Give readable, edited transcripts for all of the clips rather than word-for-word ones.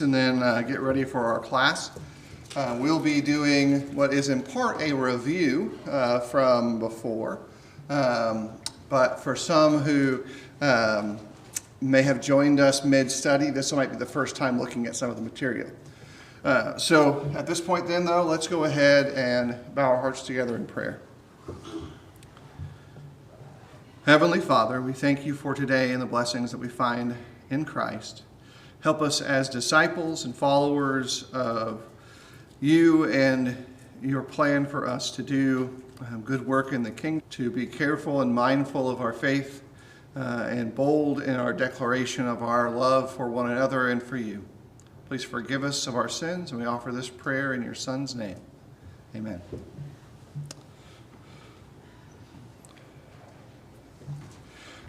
And then get ready for our class. We'll be doing what is in part a review from before, but for some who may have joined us mid-study, this might be the first time looking at some of the material. So at this point then, though, let's go ahead and bow our hearts together in prayer. Heavenly Father, we thank you for today and the blessings that we find in Christ. Help us as disciples and followers of you and your plan for us to do good work in the kingdom, to be careful and mindful of our faith and bold in our declaration of our love for one another and for you. Please forgive us of our sins, and we offer this prayer in your Son's name. Amen.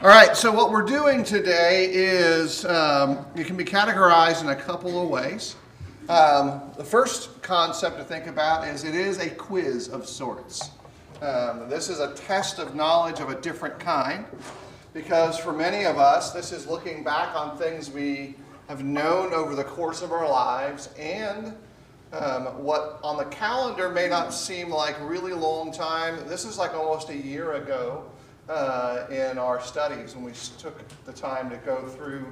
All right, so what we're doing today is, it can be categorized in a couple of ways. The first concept to think about is it is a quiz of sorts. This is a test of knowledge of a different kind, because for many of us, this is looking back on things we have known over the course of our lives, and what on the calendar may not seem like a really long time. This is like almost a year ago. In our studies when we took the time to go through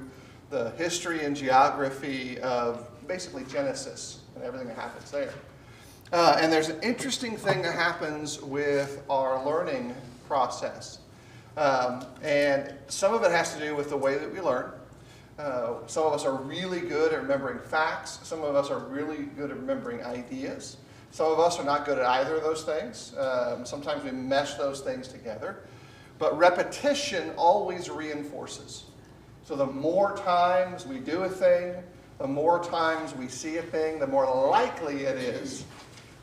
the history and geography of basically Genesis and everything that happens there. And there's an interesting thing that happens with our learning process. And some of it has to do with the way that we learn. Some of us are really good at remembering facts. Some of us are really good at remembering ideas. Some of us are not good at either of those things. Sometimes we mesh those things together. But repetition always reinforces. So the more times we do a thing, the more times we see a thing, the more likely it is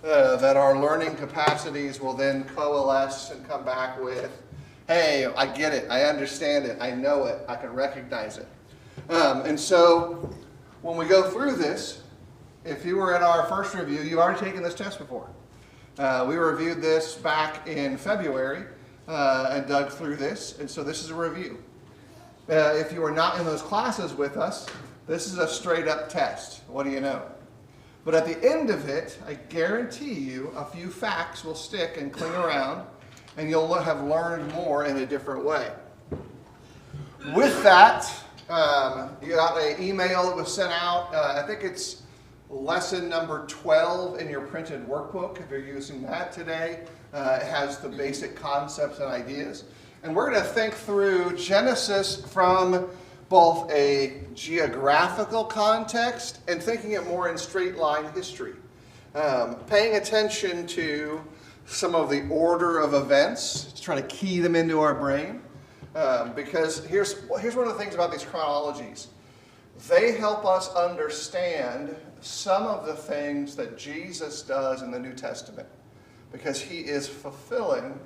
that our learning capacities will then coalesce and come back with, hey, I get it, I understand it, I know it, I can recognize it. And so when we go through this, if you were in our first review, you've already taken this test before. We reviewed this back in February. And dug through this, and so this is a review. If you were not in those classes with us, this is a straight up test. What do you know? But at the end of it, I guarantee you a few facts will stick and cling around, and you'll have learned more in a different way. With that, you got an email that was sent out. I think it's lesson number 12 in your printed workbook, if you're using that today. It has the basic concepts and ideas. And we're going to think through Genesis from both a geographical context and thinking it more in straight line history. Paying attention to some of the order of events, to try to key them into our brain. Because here's one of the things about these chronologies. They help us understand some of the things that Jesus does in the New Testament, because he is fulfilling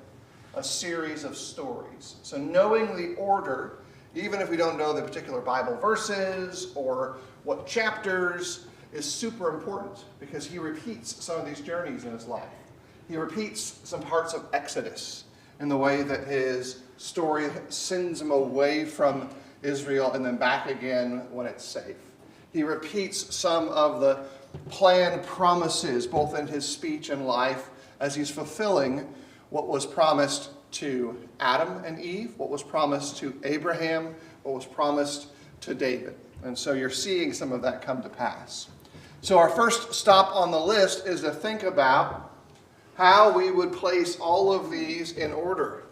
a series of stories. So knowing the order, even if we don't know the particular Bible verses or what chapters, is super important, because he repeats some of these journeys in his life. He repeats some parts of Exodus in the way that his story sends him away from Israel and then back again when it's safe. He repeats some of the planned promises, both in his speech and life, as he's fulfilling what was promised to Adam and Eve, what was promised to Abraham, what was promised to David. And so you're seeing some of that come to pass. So our first stop on the list is to think about how we would place all of these in order.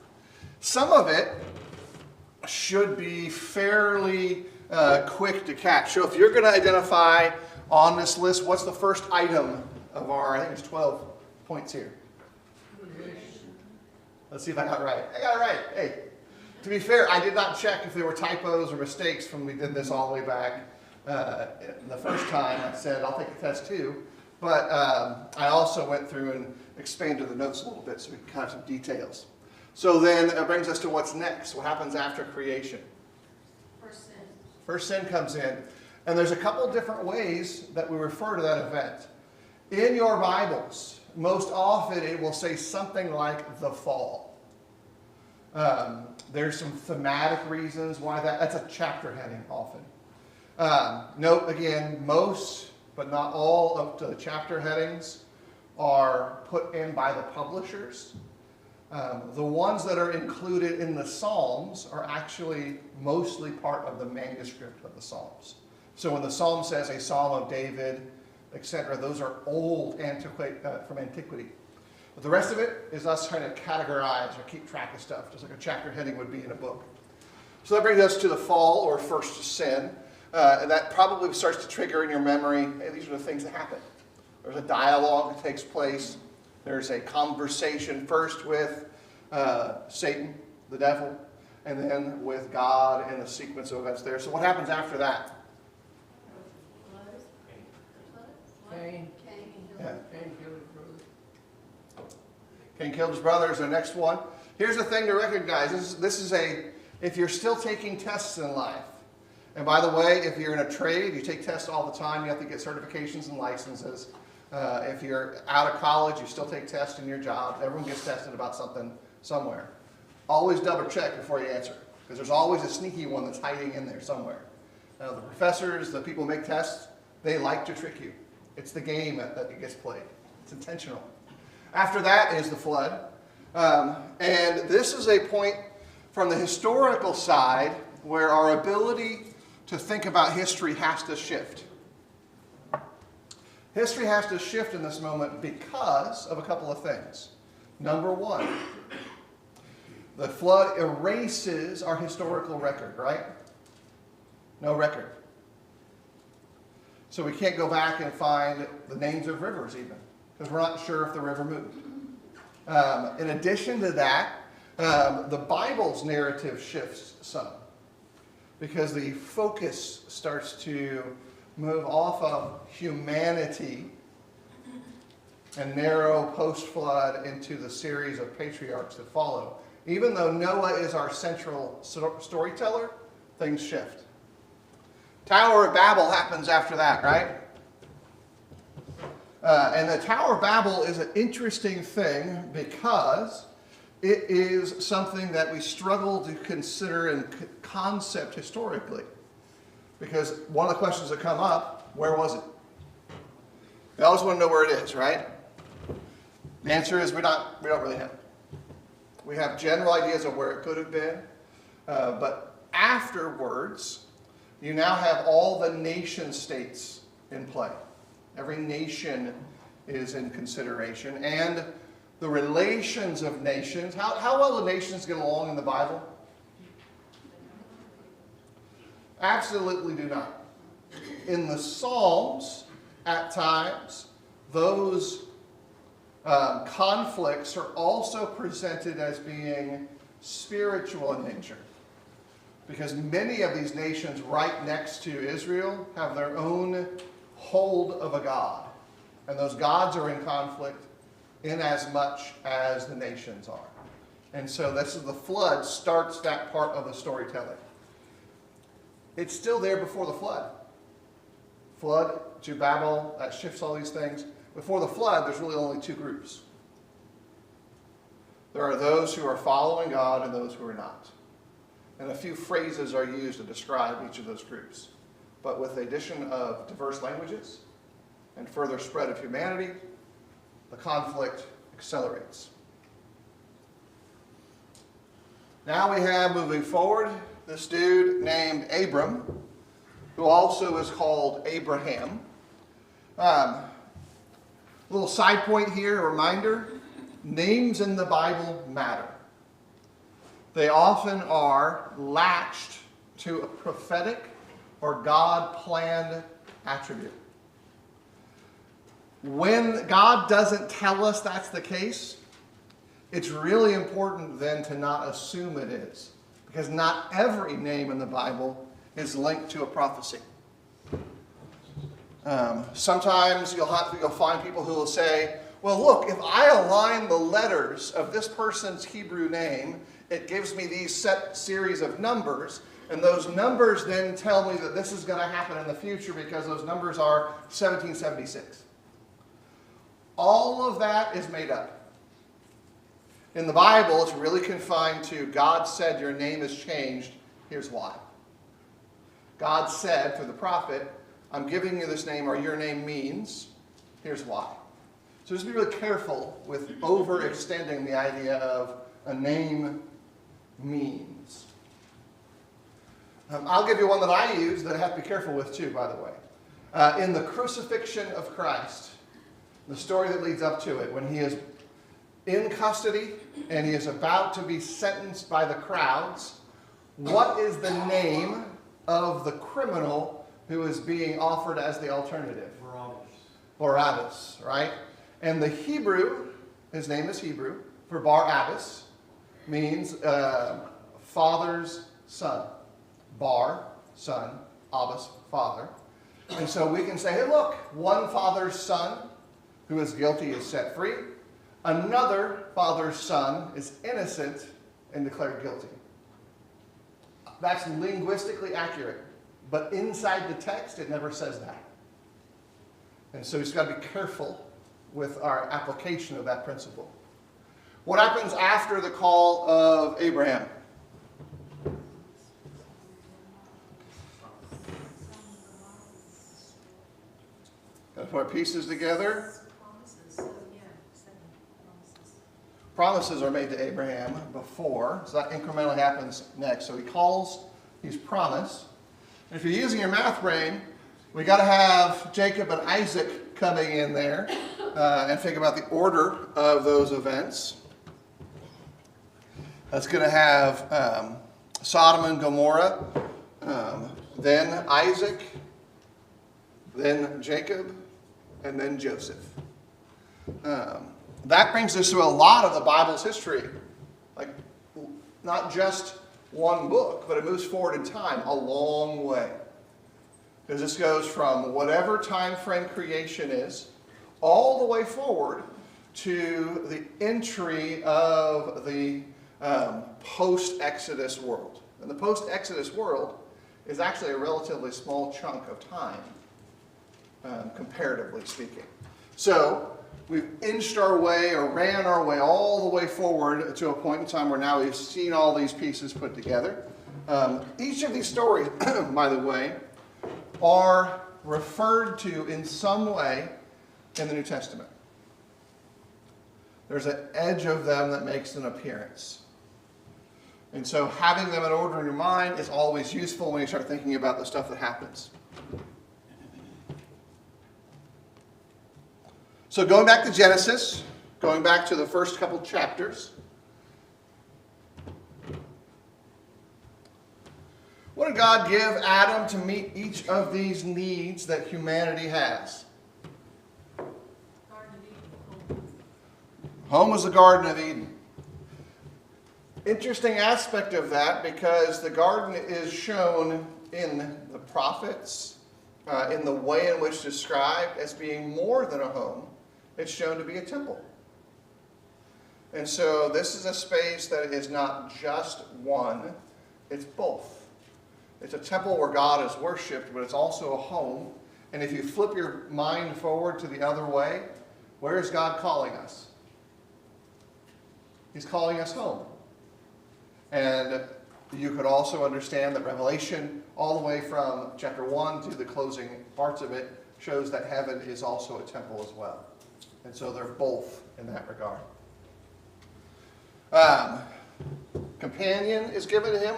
Some of it should be fairly quick to catch. So if you're going to identify on this list, what's the first item of our, I think it's 12 points here. Let's see if I got it right. I got it right. Hey, to be fair, I did not check if there were typos or mistakes when we did this all the way back the first time. I said, I'll take a test too. But I also went through and expanded the notes a little bit so we can have some details. So then it brings us to what's next. What happens after creation? First sin. First sin comes in. And there's a couple of different ways that we refer to that event. In your Bibles, most often it will say something like the fall. There's some thematic reasons why that's a chapter heading often. Note again, most, but not all of the chapter headings are put in by the publishers. The ones that are included in the Psalms are actually mostly part of the manuscript of the Psalms. So when the Psalm says a Psalm of David, etc., those are old from antiquity. But the rest of it is us trying to categorize or keep track of stuff, just like a chapter heading would be in a book. So that brings us to the fall or first sin. And that probably starts to trigger in your memory, hey, these are the things that happen. There's a dialogue that takes place. There's a conversation first with Satan, the devil, and then with God in a sequence of events there. So what happens after that? Cain. Yeah. Cain killed his brother. Cain killed his brother is the next one. Here's the thing to recognize. This is if you're still taking tests in life, and by the way, if you're in a trade, you take tests all the time. You have to get certifications and licenses. If you're out of college, you still take tests in your job. Everyone gets tested about something somewhere. Always double check before you answer, because there's always a sneaky one that's hiding in there somewhere. The professors, the people who make tests, they like to trick you. It's the game that gets played. It's intentional. After that is the flood. And this is a point from the historical side where our ability to think about history has to shift. History has to shift in this moment because of a couple of things. Number one, the flood erases our historical record, right? No record. So we can't go back and find the names of rivers even, because we're not sure if the river moved. In addition to that, the Bible's narrative shifts some, because the focus starts to move off of humanity and narrow post-flood into the series of patriarchs that follow. Even though Noah is our central storyteller, things shift. Tower of Babel happens after that, right? And the Tower of Babel is an interesting thing because it is something that we struggle to consider in concept historically. Because one of the questions that come up, where was it? We always want to know where it is, right? The answer is we don't really know. We have general ideas of where it could have been, but afterwards, you now have all the nation states in play. Every nation is in consideration, and the relations of nations. How well do nations get along in the Bible? Absolutely do not. In the Psalms, at times, those conflicts are also presented as being spiritual in nature. Because many of these nations right next to Israel have their own hold of a god. And those gods are in conflict in as much as the nations are. And so this is the flood starts that part of the storytelling. It's still there before the flood. Flood to Babel, that shifts all these things. Before the flood, there's really only two groups. There are those who are following God and those who are not. And a few phrases are used to describe each of those groups. But with the addition of diverse languages and further spread of humanity, the conflict accelerates. Now we have, moving forward, this dude named Abram, who also is called Abraham. Little side point here, a reminder, names in the Bible matter. They often are latched to a prophetic or God-planned attribute. When God doesn't tell us that's the case, it's really important then to not assume it is, because not every name in the Bible is linked to a prophecy. Sometimes you'll find people who will say, well, look, if I align the letters of this person's Hebrew name, it gives me these set series of numbers, and those numbers then tell me that this is going to happen in the future because those numbers are 1776. All of that is made up. In the Bible, it's really confined to God said your name is changed, here's why. God said through the prophet, I'm giving you this name, or your name means, here's why. So just be really careful with overextending the idea of a name means. I'll give you one that I use that I have to be careful with too, by the way. In the crucifixion of Christ, the story that leads up to it, when he is in custody and he is about to be sentenced by the crowds, what is the name of the criminal who is being offered as the alternative? Barabbas, right? And the Hebrew, his name is Hebrew, for Barabbas, means father's son. Bar, son, Abbas, father. And so we can say, hey, look, one father's son who is guilty is set free. Another father's son is innocent and declared guilty. That's linguistically accurate. But inside the text, it never says that. And so we've got to be careful with our application of that principle. What happens after the call of Abraham? Got to put our pieces together. Promises are made to Abraham before, so that incrementally happens next. So he calls, he's promised. And if you're using your math brain, we got to have Jacob and Isaac coming in there and think about the order of those events. That's going to have Sodom and Gomorrah, then Isaac, then Jacob, and then Joseph. That brings us to a lot of the Bible's history. Like, not just one book, but it moves forward in time a long way. Because this goes from whatever time frame creation is, all the way forward to the entry of the post-Exodus world. And the post-Exodus world is actually a relatively small chunk of time, comparatively speaking. So we've inched our way or ran our way all the way forward to a point in time where now we've seen all these pieces put together. Each of these stories, by the way, are referred to in some way in the New Testament. There's an edge of them that makes an appearance. And so having them in order in your mind is always useful when you start thinking about the stuff that happens. So going back to Genesis, going back to the first couple chapters, what did God give Adam to meet each of these needs that humanity has? Garden of Eden. Home was the Garden of Eden. Interesting aspect of that, because the garden is shown in the prophets, in the way in which described as being more than a home. It's shown to be a temple. And so this is a space that is not just one, it's both. It's a temple where God is worshipped, but it's also a home. And if you flip your mind forward to the other way, where is God calling us? He's calling us home. And you could also understand that Revelation, all the way from chapter 1 to the closing parts of it, shows that heaven is also a temple as well. And so they're both in that regard. Companion is given to him,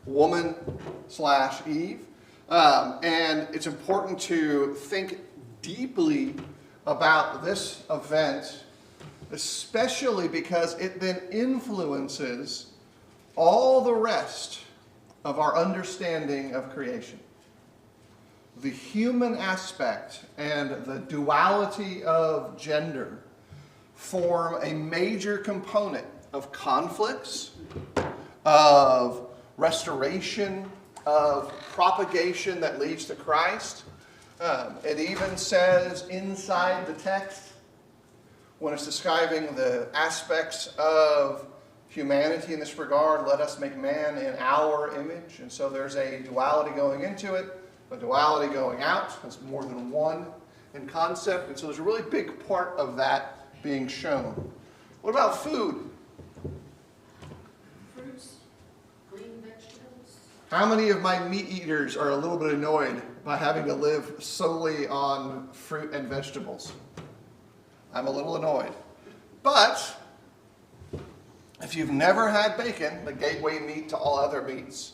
woman/Eve. And it's important to think deeply about this event, especially because it then influences all the rest of our understanding of creation. The human aspect and the duality of gender form a major component of conflicts, of restoration, of propagation that leads to Christ. It even says inside the text, when it's describing the aspects of humanity in this regard, let us make man in our image. And so there's a duality going into it, a duality going out. It's more than one in concept. And so there's a really big part of that being shown. What about food? Fruits, green vegetables. How many of my meat eaters are a little bit annoyed by having to live solely on fruit and vegetables? I'm a little annoyed. But if you've never had bacon, the gateway meat to all other meats,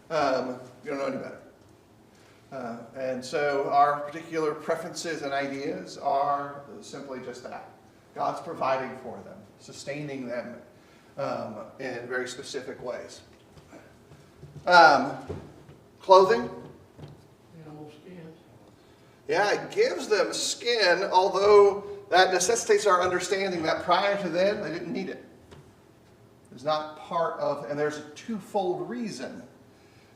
you don't know any better. And so our particular preferences and ideas are simply just that. God's providing for them, sustaining them in very specific ways. Clothing. Animal skins. Yeah, it gives them skin, although that necessitates our understanding that prior to then, they didn't need it. It's not part of, and there's a twofold reason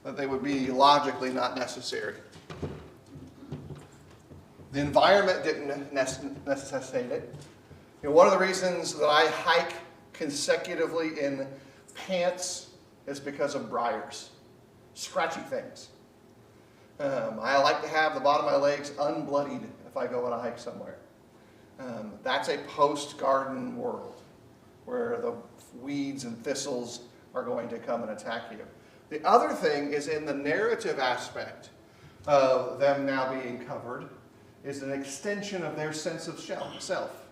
that they would be logically not necessary. The environment didn't necessitate it. You know, one of the reasons that I hike consecutively in pants is because of briars, scratchy things. I like to have the bottom of my legs unbloodied if I go on a hike somewhere. That's a post-garden world where the weeds and thistles are going to come and attack you. The other thing is in the narrative aspect of them now being covered is an extension of their sense of self.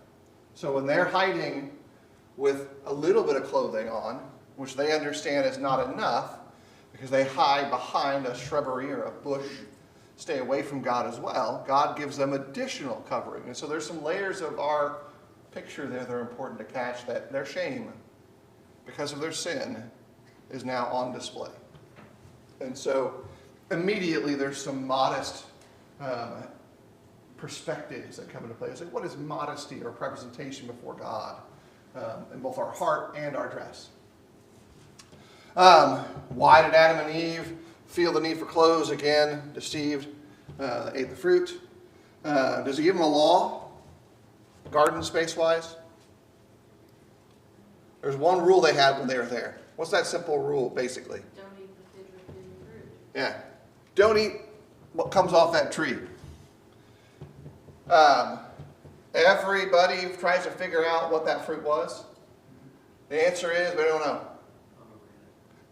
So when they're hiding with a little bit of clothing on, which they understand is not enough, because they hide behind a shrubbery or a bush, stay away from God as well, God gives them additional covering. And so there's some layers of our picture there that are important to catch, that their shame, because of their sin, is now on display. And so immediately there's some modest perspectives that come into play. It's like, what is modesty or representation before God in both our heart and our dress? Why did Adam and Eve feel the need for clothes? Again, deceived, ate the fruit. Does he give them a law, garden space-wise? There's one rule they had when they were there. What's that simple rule, basically? Don't eat the forbidden fruit. Yeah. Don't eat what comes off that tree. Everybody tries to figure out what that fruit was. The answer is, we don't know.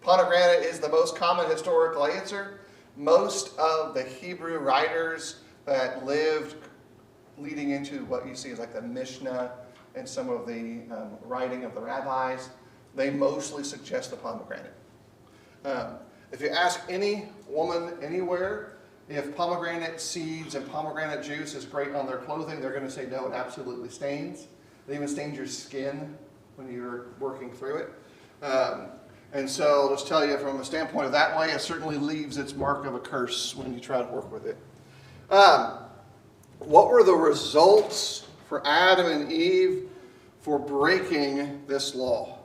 Pomegranate is the most common historical answer. Most of the Hebrew writers that lived leading into what you see as like the Mishnah and some of the writing of the rabbis, they mostly suggest the pomegranate. If you ask any woman anywhere if pomegranate seeds and pomegranate juice is great on their clothing, they're going to say no, it absolutely stains. It even stains your skin when you're working through it. And so I'll just tell you from a standpoint of that way, it certainly leaves its mark of a curse when you try to work with it. What were the results for Adam and Eve for breaking this law?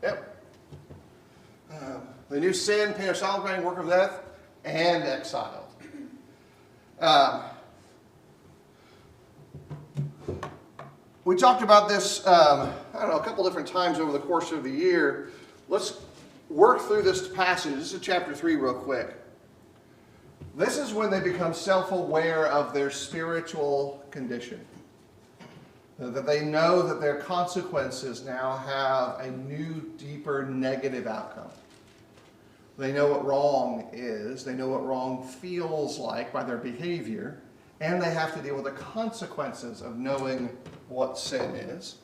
Yep. They knew sin, pain of solid work of death, and exiled. We talked about this, I don't know, a couple different times over the course of the year. Let's work through this passage. This is chapter 3 real quick. This is when they become self-aware of their spiritual condition. That they know that their consequences now have a new, deeper, negative outcome. They know what wrong is. They know what wrong feels like by their behavior. And they have to deal with the consequences of knowing what sin is.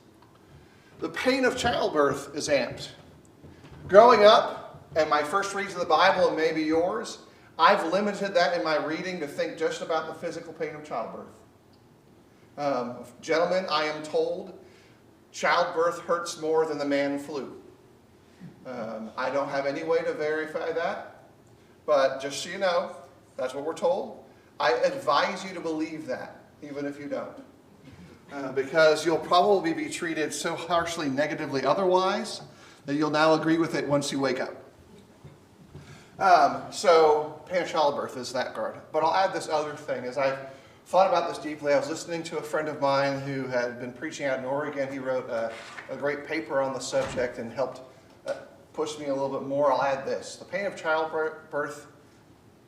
The pain of childbirth is amped. Growing up, and my first reads of the Bible, and maybe yours, I've limited that in my reading to think just about the physical pain of childbirth. Gentlemen, I am told childbirth hurts more than the man flu. I don't have any way to verify that, but just so you know, that's what we're told. I advise you to believe that, even if you don't. Because you'll probably be treated so harshly negatively otherwise that you'll now agree with it once you wake up. So pain of childbirth is that guard. But I'll add this other thing. As I've thought about this deeply, I was listening to a friend of mine who had been preaching out in Oregon. He wrote a great paper on the subject and helped push me a little bit more. I'll add this. The pain of childbirth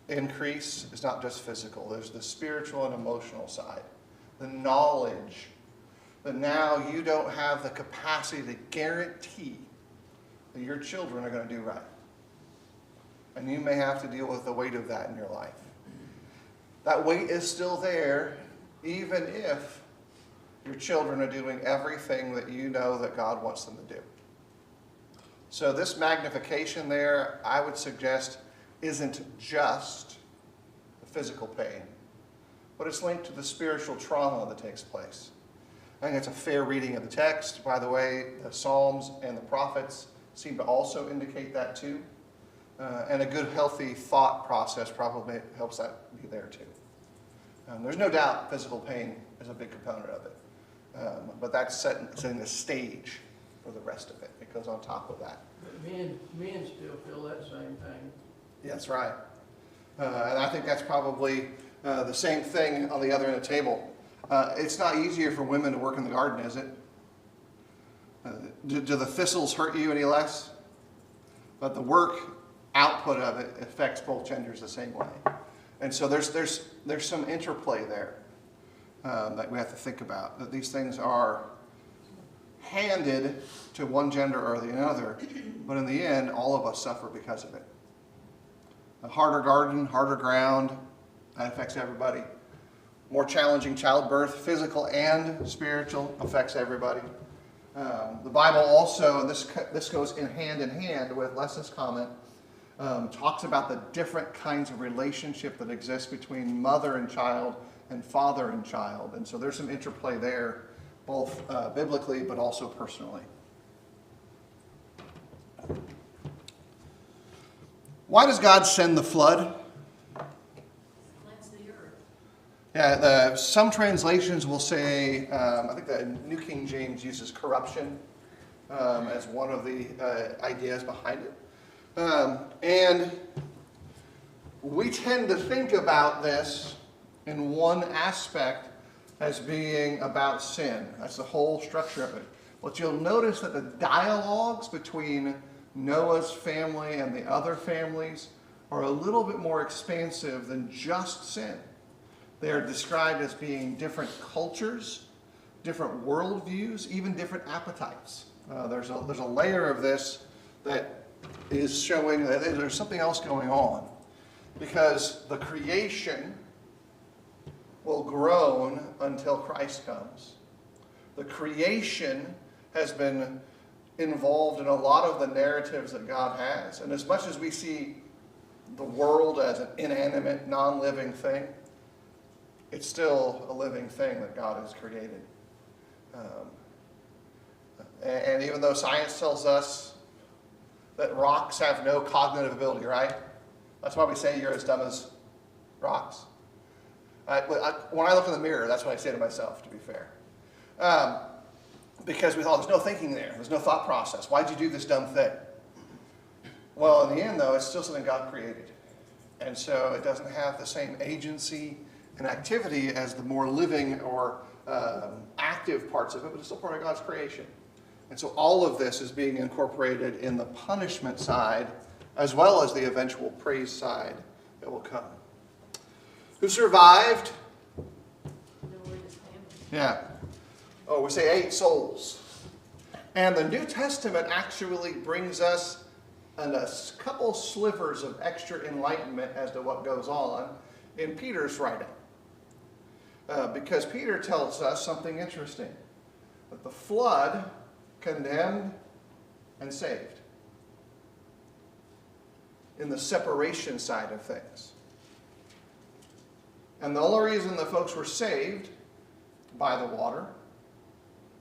increase is not just physical. There's the spiritual and emotional side. The knowledge that now you don't have the capacity to guarantee that your children are going to do right. And you may have to deal with the weight of that in your life. That weight is still there, even if your children are doing everything that you know that God wants them to do. So this magnification there, I would suggest, isn't just the physical pain, but it's linked to the spiritual trauma that takes place. I think it's a fair reading of the text. By the way, the Psalms and the prophets seem to also indicate that too. And a good, healthy thought process probably helps that be there too. There's no doubt physical pain is a big component of it. But that's setting the stage for the rest of it. It goes on top of that. But men still feel that same thing. Yeah, that's right. And I think that's probably the same thing on the other end of the table. It's not easier for women to work in the garden, is it? Do the thistles hurt you any less? But the work output of it affects both genders the same way. And so there's some interplay there that we have to think about. That these things are handed to one gender or the other, but in the end, all of us suffer because of it. A harder garden, harder ground, that affects everybody. More challenging childbirth, physical and spiritual, affects everybody. The Bible also, and this goes in hand with Les's comment, talks about the different kinds of relationship that exists between mother and child and father and child. And so there's some interplay there, both biblically but also personally. Why does God send the flood? Cleanse the earth. Yeah, some translations will say, I think the New King James uses corruption as one of the ideas behind it. And we tend to think about this in one aspect as being about sin. That's the whole structure of it. But you'll notice that the dialogues between Noah's family and the other families are a little bit more expansive than just sin. They are described as being different cultures, different worldviews, even different appetites. There's a layer of this that is showing that there's something else going on, because the creation will groan until Christ comes. The creation has been involved in a lot of the narratives that God has, and as much as we see the world as an inanimate, non-living thing, it's still a living thing that God has created. And even though science tells us that rocks have no cognitive ability, right? That's why we say you're as dumb as rocks. When I look in the mirror, that's what I say to myself, to be fair. Because we thought, there's no thinking there. There's no thought process. Why'd you do this dumb thing? Well, in the end, though, it's still something God created. And so it doesn't have the same agency and activity as the more living or active parts of it, but it's still part of God's creation. And so all of this is being incorporated in the punishment side as well as the eventual praise side that will come. Who survived? Noah and his family. Yeah. Oh, we say 8 souls. And the New Testament actually brings us a couple slivers of extra enlightenment as to what goes on in Peter's writing. Because Peter tells us something interesting. That the flood condemned and saved. In the separation side of things. And the only reason the folks were saved by the water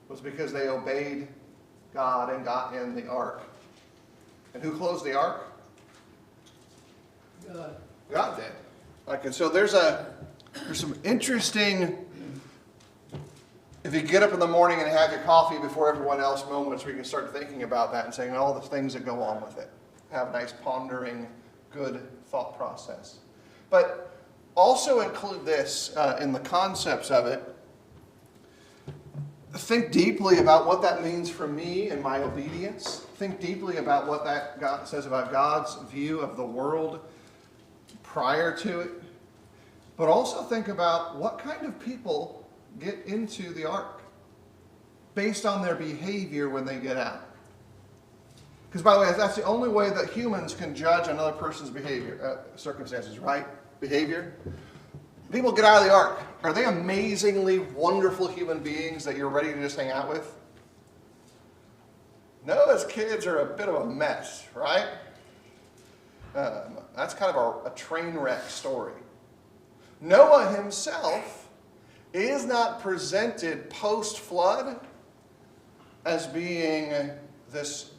was because they obeyed God and got in the ark. And who closed the ark? God. God did. And so there's some interesting, if you get up in the morning and have your coffee before everyone else, moments where you can start thinking about that and saying all the things that go on with it. Have a nice pondering, good thought process. But also include this in the concepts of it. Think deeply about what that means for me and my obedience. Think deeply about what that God says about God's view of the world prior to it. But also think about what kind of people get into the ark based on their behavior when they get out. Because by the way, that's the only way that humans can judge another person's behavior, circumstances, right? Behavior. People get out of the ark. Are they amazingly wonderful human beings that you're ready to just hang out with? Noah's kids are a bit of a mess, right? That's kind of a train wreck story. Noah himself is not presented post-flood as being this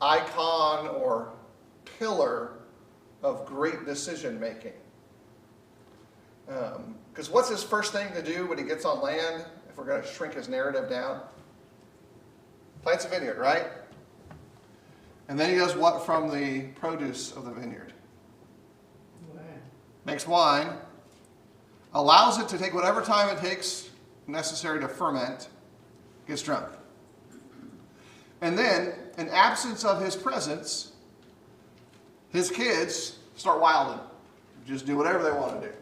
icon or pillar of great decision making. Because what's his first thing to do when he gets on land, if we're going to shrink his narrative down? Plants a vineyard, right? And then he does what from the produce of the vineyard? Wow. Makes wine, allows it to take whatever time it takes necessary to ferment, gets drunk. And then, in absence of his presence, his kids start wilding. Just do whatever they want to do.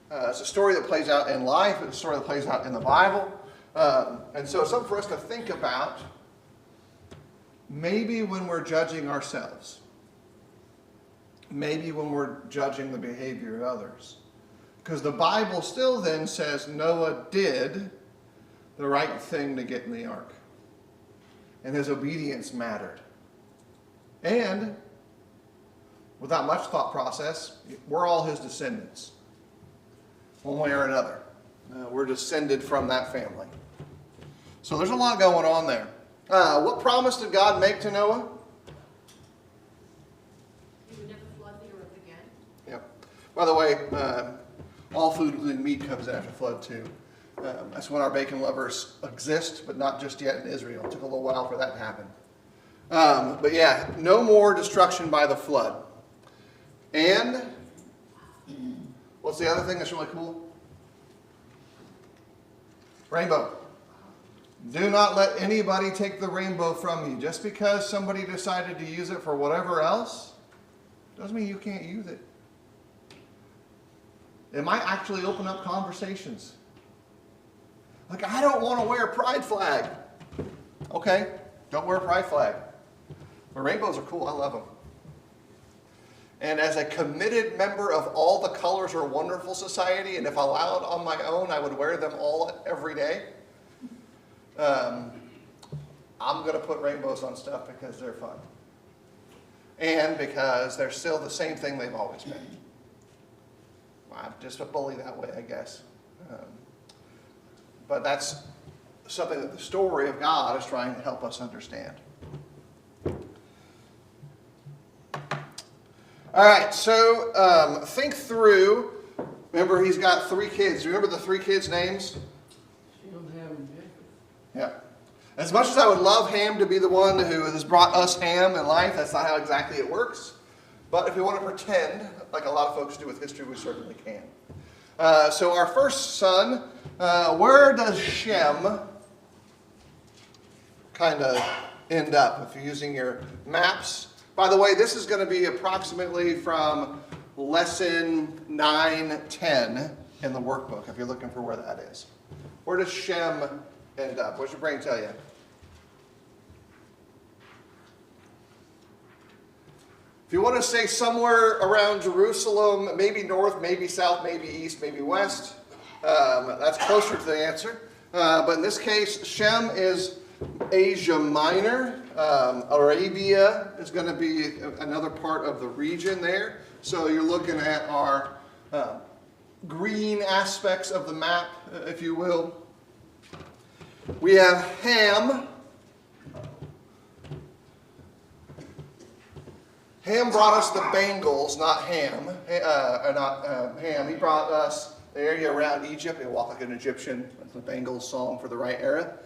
It's a story that plays out in life. It's a story that plays out in the Bible. And so it's something for us to think about, maybe when we're judging ourselves. Maybe when we're judging the behavior of others. Because the Bible still then says Noah did the right thing to get in the ark. And his obedience mattered. And without much thought process, we're all his descendants. One way or another. We're descended from that family. So there's a lot going on there. What promise did God make to Noah? He would never flood the earth again. Yep. By the way, all food including meat comes after flood too. That's when our bacon lovers exist, but not just yet in Israel. It took a little while for that to happen. But yeah, no more destruction by the flood. And what's the other thing that's really cool? Rainbow. Do not let anybody take the rainbow from you. Just because somebody decided to use it for whatever else, doesn't mean you can't use it. It might actually open up conversations. Like, I don't want to wear a pride flag. Okay, don't wear a pride flag. But rainbows are cool. I love them. And as a committed member of All the Colors Are Wonderful Society, and if allowed on my own, I would wear them all every day. I'm going to put rainbows on stuff because they're fun. And because they're still the same thing they've always been. I'm just a bully that way, I guess. But that's something that the story of God is trying to help us understand. All right, so think through. Remember, he's got 3 kids. Do you remember the 3 kids' names? Shem, Ham, and Japheth. Yeah. As much as I would love Ham to be the one who has brought us Ham in life, that's not how exactly it works. But if we want to pretend, like a lot of folks do with history, we certainly can. So our first son, where does Shem kind of end up if you're using your maps? By the way, this is going to be approximately from lesson 9-10 in the workbook, if you're looking for where that is. Where does Shem end up? What's your brain tell you? If you want to say somewhere around Jerusalem, maybe north, maybe south, maybe east, maybe west, that's closer to the answer. But in this case, Shem is Asia Minor. Arabia is going to be another part of the region there. So you're looking at our green aspects of the map, if you will. We have Ham. Ham brought us the Bengals, not Ham. Ham. He brought us the area around Egypt. They walk like an Egyptian. That's the Bengals song for the right era.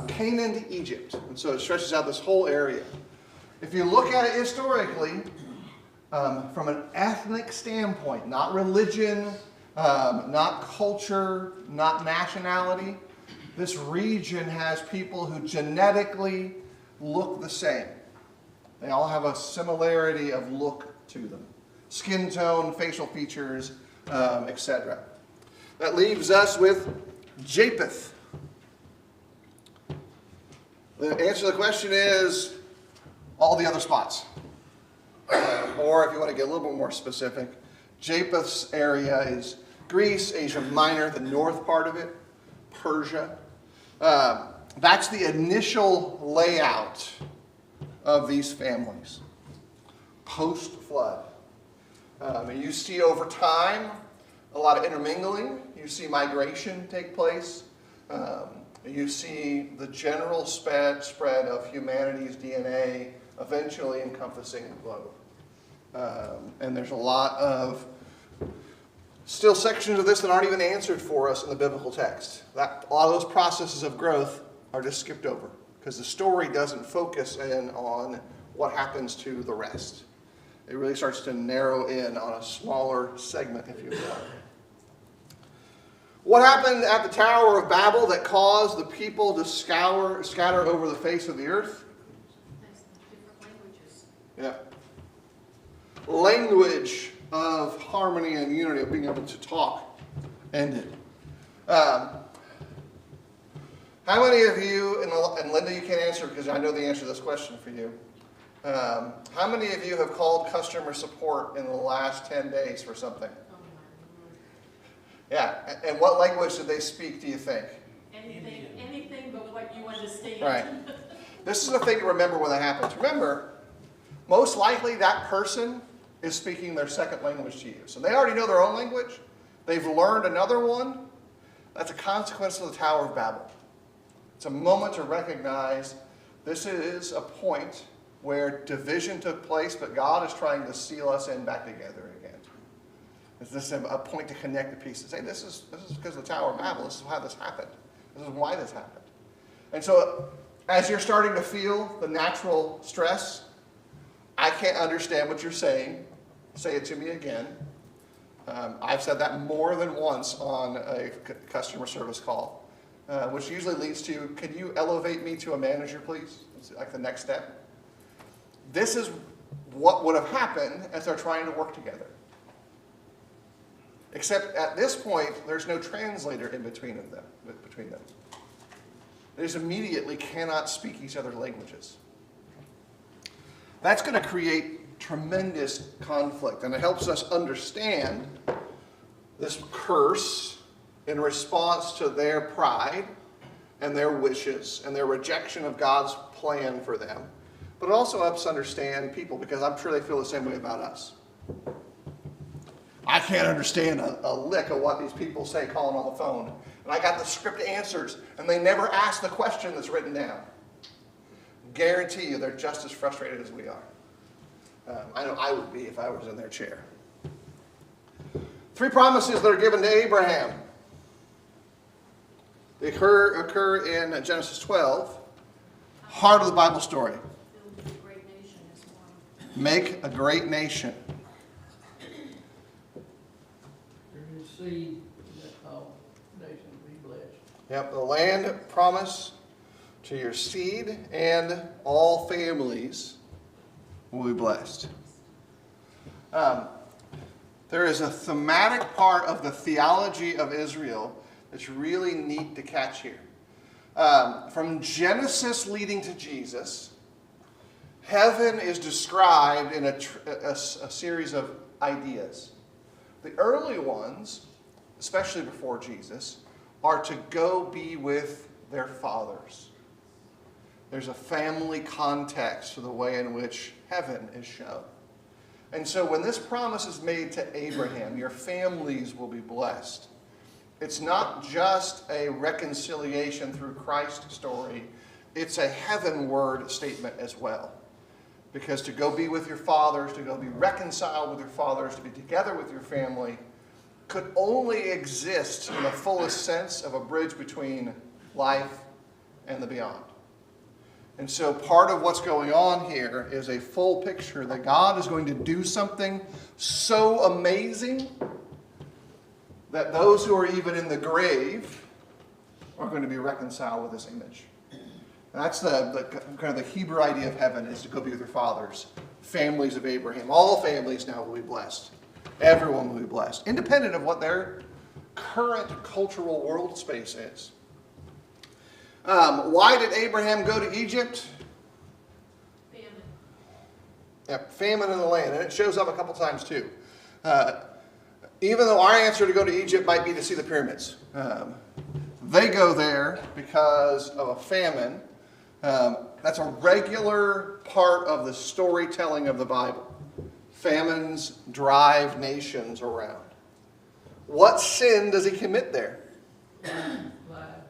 Canaan to Egypt. And so it stretches out this whole area. If you look at it historically, from an ethnic standpoint, not religion, not culture, not nationality, this region has people who genetically look the same. They all have a similarity of look to them. Skin tone, facial features, etc. That leaves us with Japheth. The answer to the question is, all the other spots. Or if you want to get a little bit more specific, Japheth's area is Greece, Asia Minor, the north part of it, Persia. That's the initial layout of these families post-flood. And you see over time a lot of intermingling. You see migration take place. You see the general spread of humanity's DNA eventually encompassing the globe. And there's a lot of still sections of this that aren't even answered for us in the biblical text. A lot of those processes of growth are just skipped over because the story doesn't focus in on what happens to the rest. It really starts to narrow in on a smaller segment, if you will. What happened at the Tower of Babel that caused the people to scatter over the face of the earth? Different languages. Yeah. Language of harmony and unity, of being able to talk, ended. How many of you, and Linda, you can't answer because I know the answer to this question for you. How many of you have called customer support in the last 10 days for something? Oh, my Lord. Yeah, and what language did they speak, do you think? Anything but what you understand. Right. This is the thing to remember when that happens. Remember, most likely that person is speaking their second language to you. So they already know their own language. They've learned another one. That's a consequence of the Tower of Babel. It's a moment to recognize this is a point where division took place, but God is trying to seal us in back together again. Is this a point to connect the pieces? Hey, this is because of the Tower of Babel. This is how this happened. This is why this happened. And so as you're starting to feel the natural stress, I can't understand what you're saying. Say it to me again. I've said that more than once on a customer service call, which usually leads to, can you elevate me to a manager, please? It's like the next step. This is what would have happened as they're trying to work together. Except at this point, there's no translator in between them. They just immediately cannot speak each other's languages. That's going to create tremendous conflict, and it helps us understand this curse in response to their pride and their wishes and their rejection of God's plan for them. But it also helps us understand people, because I'm sure they feel the same way about us. I can't understand a lick of what these people say calling on the phone. And I got the script answers, and they never ask the question that's written down. Guarantee you they're just as frustrated as we are. I know I would be if I was in their chair. 3 promises that are given to Abraham. They occur in Genesis 12, heart of the Bible story. Build a great nation is one. Make a great nation. Through his seed, that all nations be blessed. Yep, the land promise to your seed and all families will be blessed. There is a thematic part of the theology of Israel that's really neat to catch here. From Genesis leading to Jesus, heaven is described in a series of ideas. The early ones, especially before Jesus, are to go be with their fathers. There's a family context to the way in which heaven is shown. And so when this promise is made to Abraham, your families will be blessed. It's not just a reconciliation through Christ's story. It's a heavenward statement as well. Because to go be with your fathers, to go be reconciled with your fathers, to be together with your family, could only exist in the fullest sense of a bridge between life and the beyond. And so part of what's going on here is a full picture that God is going to do something so amazing that those who are even in the grave are going to be reconciled with this image. And that's the kind of the Hebrew idea of heaven, is to go be with your fathers, families of Abraham. All families now will be blessed. Everyone will be blessed, independent of what their current cultural world space is. Why did Abraham go to Egypt? Famine. Yep, famine in the land, and it shows up a couple times too. Even though our answer to go to Egypt might be to see the pyramids, they go there because of a famine. That's a regular part of the storytelling of the Bible. Famines drive nations around. What sin does he commit there? Lied.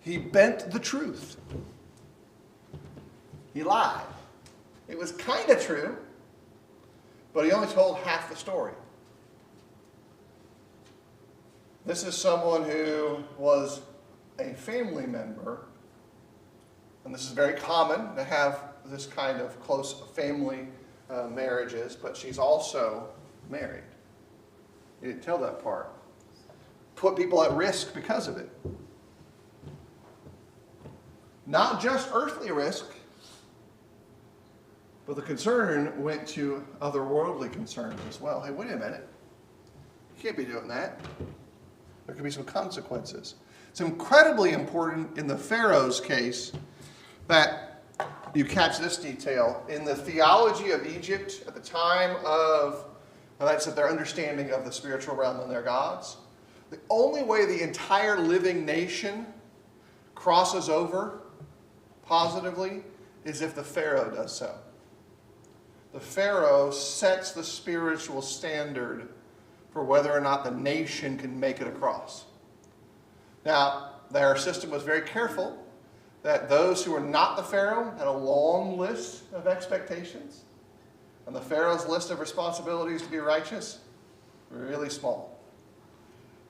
He bent the truth. He lied. It was kind of true, but he only told half the story. This is someone who was a family member, and this is very common to have this kind of close family marriages, but she's also married. He didn't tell that part. Put people at risk because of it. Not just earthly risk, but the concern went to otherworldly concerns as well. Hey, wait a minute. You can't be doing that. There could be some consequences. It's incredibly important in the Pharaoh's case that you catch this detail. In the theology of Egypt at the time of, that's their understanding of the spiritual realm and their gods, the only way the entire living nation crosses over positively is if the Pharaoh does so. The Pharaoh sets the spiritual standard for whether or not the nation can make it across. Now, their system was very careful that those who were not the Pharaoh had a long list of expectations, and the Pharaoh's list of responsibilities to be righteous were really small.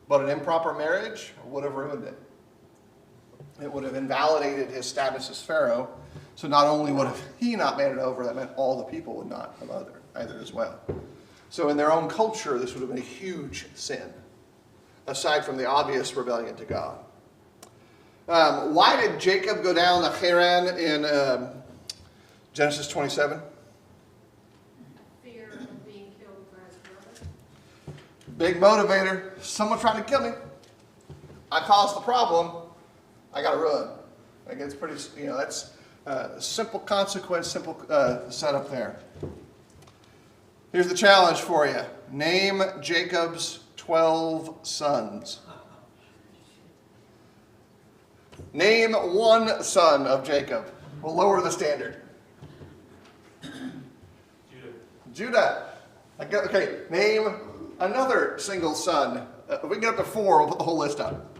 But an improper marriage would have ruined it. It would have invalidated his status as Pharaoh. So not only would have he not made it over, that meant all the people would not have either as well. So in their own culture, this would have been a huge sin, aside from the obvious rebellion to God. Why did Jacob go down to Haran in Genesis 27? Fear of being killed by his brother. Big motivator. Someone trying to kill me. I caused the problem. I got to run. Like it's pretty, that's simple consequence, simple setup there. Here's the challenge for you. Name Jacob's 12 sons. Name one son of Jacob. We'll lower the standard. Judah. Okay, name another single son. If we can get up to 4, we'll put the whole list up.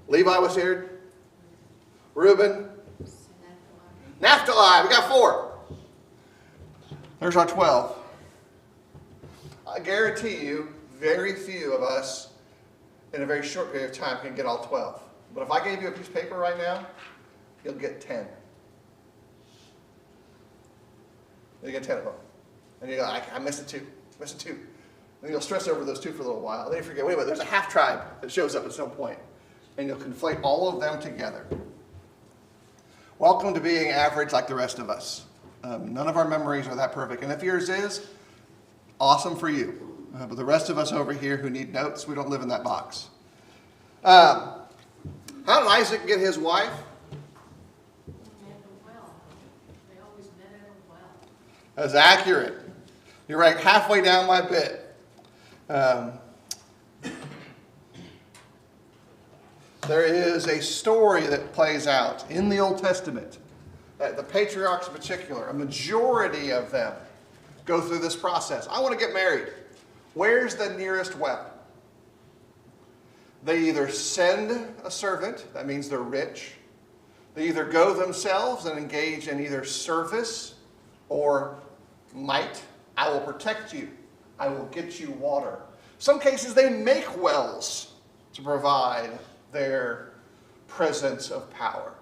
Levi was here. Reuben. Naphtali. We got 4. There's our 12. I guarantee you, very few of us in a very short period of time can get all 12. But if I gave you a piece of paper right now, you'll get 10. You'll get 10 of them. And you go, I missed a 2. Missed a 2. And you'll stress over those 2 for a little while. And then you forget, wait a minute, there's a half tribe that shows up at some point. And you'll conflate all of them together. Welcome to being average like the rest of us. None of our memories are that perfect. And if yours is, awesome for you. But the rest of us over here who need notes, we don't live in that box. How did Isaac get his wife? At a well. They always met at a well. That's accurate. You're right, halfway down my bit. There is a story that plays out in the Old Testament. The patriarchs in particular, a majority of them go through this process. I want to get married. Where's the nearest well? They either send a servant, that means they're rich. They either go themselves and engage in either service or might. I will protect you. I will get you water. Some cases they make wells to provide their presence of power.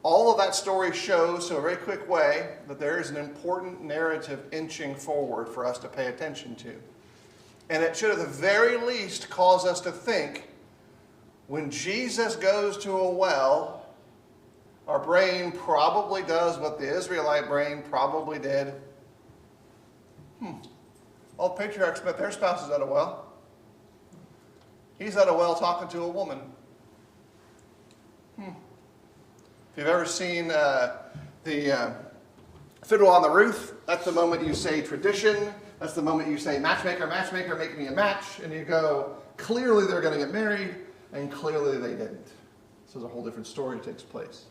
All of that story shows, so a very quick way, that there is an important narrative inching forward for us to pay attention to. And it should at the very least cause us to think, when Jesus goes to a well, our brain probably does what the Israelite brain probably did. All the patriarchs met their spouses at a well. He's at a well talking to a woman. If you've ever seen The fiddle on the roof, that's the moment you say tradition. That's the moment you say matchmaker, matchmaker, make me a match. And you go, clearly they're going to get married, and clearly they didn't. So there's a whole different story that takes place.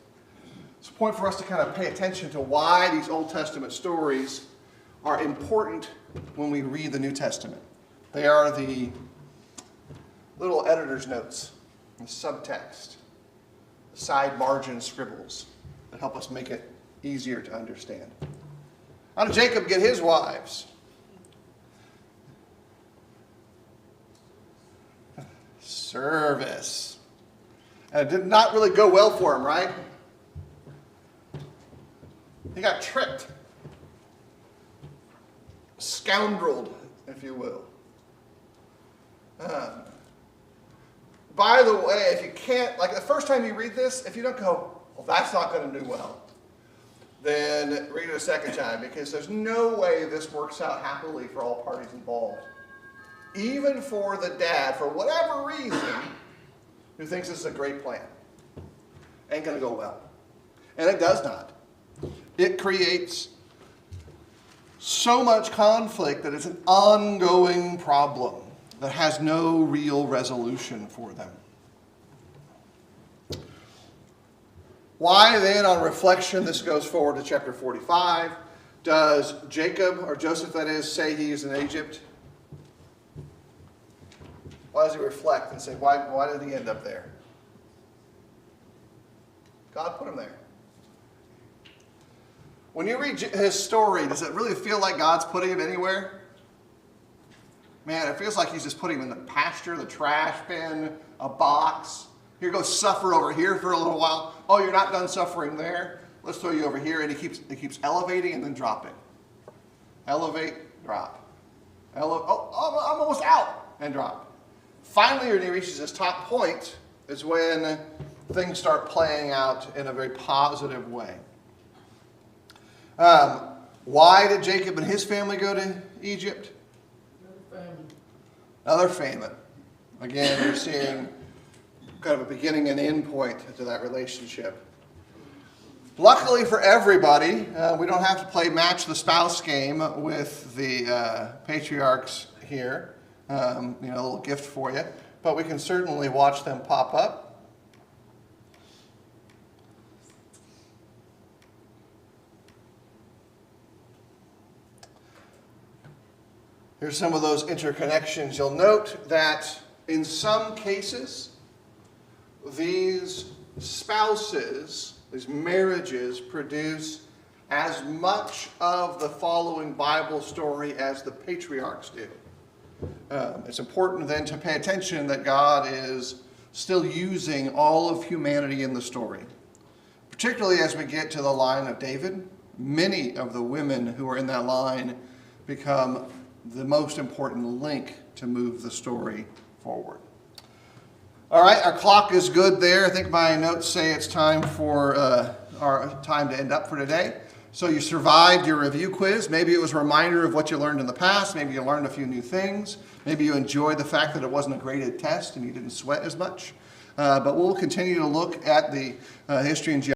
It's a point for us to kind of pay attention to why these Old Testament stories are important when we read the New Testament. They are the little editor's notes, the subtext, the side margin scribbles that help us make it easier to understand. How did Jacob get his wives? Service. And it did not really go well for him, right? He got tricked. Scoundreled, if you will. By the way, if you can't, like the first time you read this, if you don't go, well, that's not going to do well, then read it a second time, because there's no way this works out happily for all parties involved. Even for the dad, for whatever reason, who thinks this is a great plan. Ain't going to go well. And it does not. It creates so much conflict that it's an ongoing problem that has no real resolution for them. Why then, on reflection, this goes forward to chapter 45, does Jacob, or Joseph that is, say he is in Egypt? Why does he reflect and say, why did he end up there? God put him there. When you read his story, does it really feel like God's putting him anywhere? Man, it feels like he's just putting him in the pasture, the trash bin, a box. Here, go suffer over here for a little while. Oh, you're not done suffering there? Let's throw you over here. And he keeps elevating and then dropping. Elevate, drop. I'm almost out, and drop. Finally, when he reaches his top point, is when things start playing out in a very positive way. Why did Jacob and his family go to Egypt? Another famine. Again, you're seeing kind of a beginning and end point to that relationship. Luckily for everybody, we don't have to play match the spouse game with the patriarchs here. A little gift for you. But we can certainly watch them pop up. Here's some of those interconnections. You'll note that in some cases, these spouses, these marriages, produce as much of the following Bible story as the patriarchs do. It's important then to pay attention that God is still using all of humanity in the story. Particularly as we get to the line of David, many of the women who are in that line become the most important link to move the story forward. All right, our clock is good there. I think my notes say it's time for our time to end up for today. So you survived your review quiz. Maybe it was a reminder of what you learned in the past. Maybe you learned a few new things. Maybe you enjoyed the fact that it wasn't a graded test and you didn't sweat as much. But we'll continue to look at the history and geography